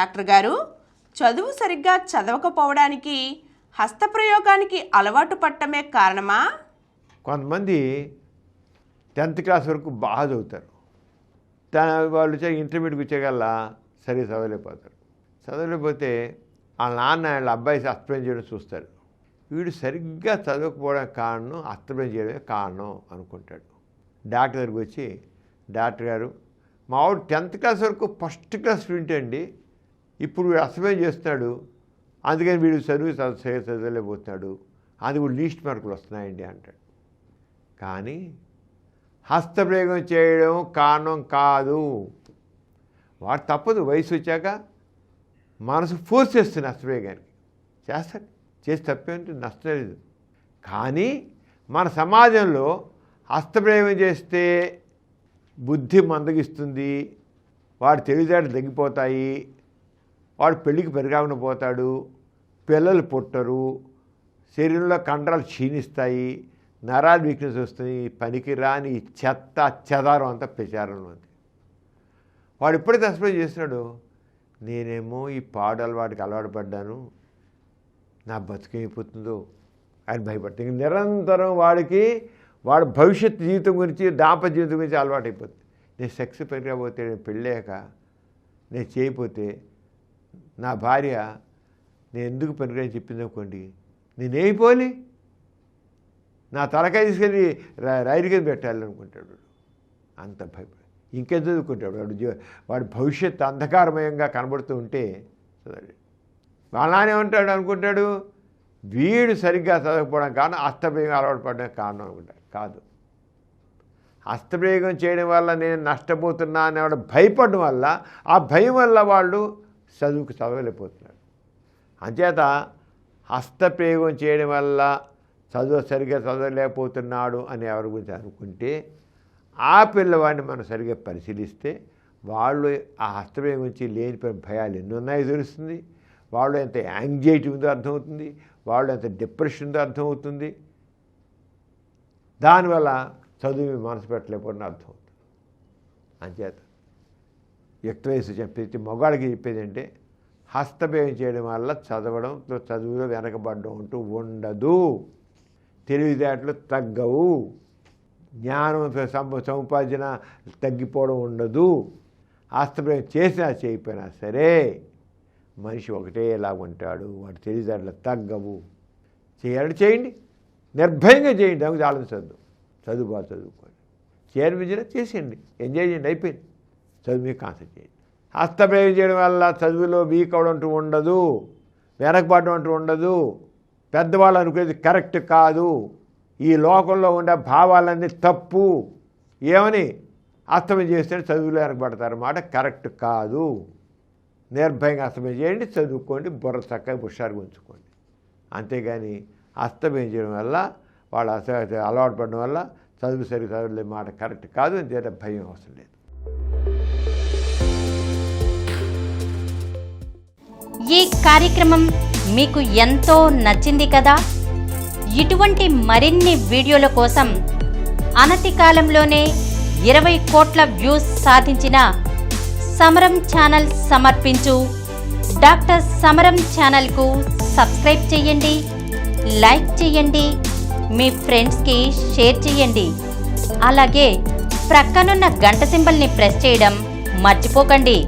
Doctor గారు, చదువు సరిగ్గా చదవకపోవడానికి హస్తప్రయోగానికి అలవాటు పట్టమే కారణమా? కొంతమంది 10th క్లాస్ వరకు బాగా చదువుతారు. వాళ్ళు ఇంటర్మీడియట్కి వచ్చేకల్లా సరిగ్గా చదవలేకపోతారు. చదవలేకపోతే వాళ్ళ నాన్న వాళ్ళ అబ్బాయి హస్తప్రయోగం చేయడం చూస్తారు. వీడు సరిగ్గా చదవకపోవడానికి కారణం హస్తప్రయోగం చేయడమే కారణం అనుకుంటాడు. డాక్టర్ దగ్గరికి వచ్చి, డాక్టర్ గారు, మా వాడు 10th క్లాస్ వరకు ఫస్ట్ క్లాస్ స్టూడెంట్ అండి, ఇప్పుడు వీడు హస్తప్రయోగం చేస్తున్నాడు, అందుకని వీడు చదవలేకపోతున్నాడు, అందుకు లీస్ట్ మార్కులు వస్తున్నాయండి అంటాడు. కానీ హస్తప్రయోగం చేయడం కారణం కాదు. వాడు తప్పదు, వయసు వచ్చాక మనసు ఫోర్స్ చేస్తుంది హస్తప్రయోగానికి, చేస్తాడు, చేసి తప్పేంటి నష్టం లేదు. కానీ మన సమాజంలో హస్తప్రయోగం చేస్తే బుద్ధి మందగిస్తుంది, వాడు తెలివితేటలు తగ్గిపోతాయి, వాడు పెళ్ళికి పెరగాకుండా పోతాడు, పిల్లలు పుట్టరు, శరీరంలో కండరాలు క్షీణిస్తాయి, నరాలు వీక్నెస్ వస్తుంది, పనికి రాని చెత్త చెదారం అంతా ప్రచారంలో ఉంది. వాడు ఎప్పుడైతే హస్తప్రయోగం చేస్తున్నాడో, నేనేమో ఈ పాడు వాడికి అలవాటు పడ్డాను, నా బతుకైపోతుందో ఆయన భయపడుతుంది. నిరంతరం వాడి భవిష్యత్ జీవితం గురించి, దాంపత్య జీవితం గురించి అలవాటు అయిపోతుంది. నేను సెక్స్ పెరగకపోతే, నేను పెళ్ళాక నేను చేయకపోతే నా భార్య నేను ఎందుకు పెరిగాని చెప్పింది అనుకోండి, నేనేయిపోలి నా తలకాయ తీసుకెళ్ళి రైలు కింద పెట్టాలనుకుంటాడు. అంత భయపడి ఇంకేం చదువుకుంటాడు వాడు భవిష్యత్తు అంధకారమయంగా కనబడుతూ ఉంటే చదవండి. వాళ్ళనే ఉంటాడు అనుకుంటాడు, వీడు సరిగ్గా చదవకపోవడం కారణం హస్తప్రయోగం అలవాటు పడడం కారణం అనుకుంటాడు. కాదు, హస్తప్రయోగం చేయడం వల్ల నేను నష్టపోతున్నా అనేవాడు భయపడడం వల్ల, ఆ భయం వల్ల వాళ్ళు చదవలేకపోతున్నాడు. అంచేత హస్తప్రయోగం చేయడం వల్ల సరిగ్గా చదవలేకపోతున్నాడు అని ఎవరి గురించి అనుకుంటే, ఆ పిల్లవాడిని మనం సరిగ్గా పరిశీలిస్తే వాళ్ళు ఆ హస్తప్రయోగం గురించి లేనిపోయిన భయాలు ఎన్ని ఉన్నాయో తెలుస్తుంది, వాళ్ళు ఎంత యాంగ్జైటీ ఉందో అర్థమవుతుంది, వాళ్ళు ఎంత డిప్రెషన్ ఉందో అర్థమవుతుంది. దానివల్ల చదువు మనసు పెట్టలేకపోవడం అర్థమవుతుంది. అంచేత యుక్త వయసు చెప్పేది మగవాళ్ళకి చెప్పేది అంటే, హస్తప్రయోగం చేయడం వల్ల చదువులో వెనకబడడం అంటూ ఉండదు, తెలివితేటలు తగ్గవు, జ్ఞానం సముపార్జన తగ్గిపోవడం ఉండదు. హస్తప్రయోగం చేసినా చేయకపోయినా సరే మనిషి ఒకటేలా ఉంటాడు, వాడు తెలివితేటలు తగ్గవు. చేయండి, నిర్భయంగా చేయండి, దానికి ఆలోచించద్దు. బాగా చదువుకోండి, చేయని విద్యలో చేసేయండి, ఎంజాయ్ చేయండి, అయిపోయింది. చదువు మీద కాన్సెప్ట్ చేయండి. హస్తప్రయోగం చేయడం వల్ల చదువులో వీక్ అవడం అంటూ ఉండదు, వెనకబడడం అంటూ ఉండదు. పెద్దవాళ్ళు అనుకునేది కరెక్ట్ కాదు, ఈ లోకంలో ఉండే భావాలన్నీ తప్పు, ఏమని హస్తమయం చేస్తే చదువులో వెనకబడతారన్నమాట, కరెక్ట్ కాదు. నిర్భయంగా హస్తమయం చేయండి, చదువుకోండి, బుర్ర చక్కగా హుషారుగా ఉంచుకోండి. అంతేగాని హస్తమయం చేయడం వల్ల వాళ్ళు అలవాటు పడడం వల్ల చదువు సరిగ్గా చదవలే మాట కరెక్ట్ కాదు, అంతే భయం అవసరం లేదు. ఈ కార్యక్రమం మీకు ఎంతో నచ్చింది కదా. ఇటువంటి మరిన్ని వీడియోల కోసం అనతి కాలంలోనే 20 కోట్ల వ్యూస్ సాధించిన సమరం ఛానల్ సమర్పించు డాక్టర్ సమరం ఛానల్కు సబ్స్క్రైబ్ చేయండి, లైక్ చేయండి, మీ ఫ్రెండ్స్కి షేర్ చేయండి. అలాగే ప్రక్కనున్న గంట సింబల్ని ప్రెస్ చేయడం మర్చిపోకండి.